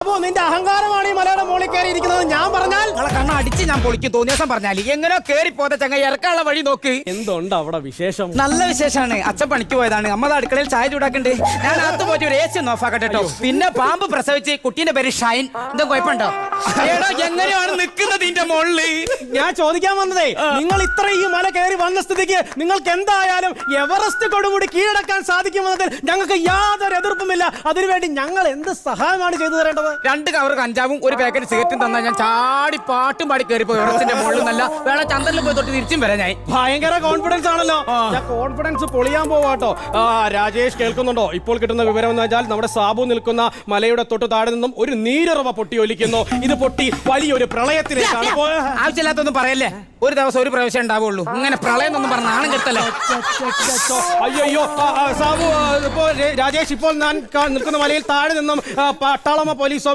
അപ്പോ നിന്റെ അഹങ്കാരമാണ് ഈ മലയുടെ മുകളിൽ കയറി ഇരിക്കുന്നത്. ഞാൻ പറഞ്ഞാൽ കണ്ണ അടിച്ച് ഞാൻ പൊളിക്കും. തോന്നിയ ദിവസം പറഞ്ഞാൽ എങ്ങനെയോ കേറി പോന്ന ചങ്ങ ഇറക്കാനുള്ള വഴി നോക്ക്. എന്തുണ്ട് അവിടെ വിശേഷം? നല്ല വിശേഷമാണ്. അച്ഛൻ പണിക്ക് പോയതാണ്. അമ്മ അടുക്കളയിൽ ചായ ചൂടാക്കണ്ട്. ഞാൻ അകത്ത് പോയിട്ട് ഒരു AC ഒന്ന് ഓഫാക്കട്ടെ കേട്ടോ. പിന്നെ പാമ്പ് പ്രസവിച്ച് കുട്ടീന്റെ പേര് ഷൈൻ. എന്താ കുഴപ്പമുണ്ടോ? എങ്ങനെയാണ് നിൽക്കുന്നത് ഇതിന്റെ മുകളില്? ഞാൻ ചോദിക്കാൻ വന്നതേ, നിങ്ങൾ ഇത്ര ഈ മല കയറി വന്ന സ്ഥിതിക്ക് നിങ്ങൾക്ക് എന്തായാലും എവറസ്റ്റ് കൊടുമുടി കീഴടക്കാൻ സാധിക്കുമെന്നതിൽ ഞങ്ങൾക്ക് യാതൊരു എതിർപ്പുമില്ല. അതിനുവേണ്ടി ഞങ്ങൾ എന്ത് സഹായമാണ് ചെയ്തു തരേണ്ടത്? 2 കവർ കഞ്ചാവും 1 പാക്കറ്റ് സിഗരറ്റും തന്നാൽ ഞാൻ ചാടി പാട്ടും പാടി കയറിപ്പോയി എവറസ്റ്റിന്റെ മുകളിൽ നല്ല വേള ചന്ദ്രനിൽ പോയി തൊട്ട് തിരിച്ചും വരാൻ. ഞാൻ ഭയങ്കര കോൺഫിഡൻസ് ആണല്ലോ. ഞാൻ കോൺഫിഡൻസ് പൊളിയാൻ പോവാട്ടോ. രാജേഷ് കേൾക്കുന്നുണ്ടോ? ഇപ്പോൾ കിട്ടുന്ന വിവരം എന്ന് വെച്ചാൽ നമ്മുടെ സാബു നിൽക്കുന്ന മലയുടെ തൊട്ട് താഴെ നിന്നും ഒരു നീരുറവ പൊട്ടി ഒലിക്കുന്നു. ഇത് പൊട്ടി വലിയൊരു പ്രളയത്തിലേക്കാണ്. ആവശ്യമില്ലാത്തൊന്നും പറയല്ലേ. ഒരു ദിവസം ഒരു പ്രവേശം ഉണ്ടാവുള്ളൂ. ഇങ്ങനെ പ്രളയം എന്നൊന്നും പറഞ്ഞ നാണം കെടുത്തല്ലേ. അയ്യോ സാബു, ഇപ്പോ രാജേഷ് ഇപ്പോൾ ഞാൻ നിൽക്കുന്ന മലയിൽ താഴെ നിന്നും പട്ടാളമ പോലീസോ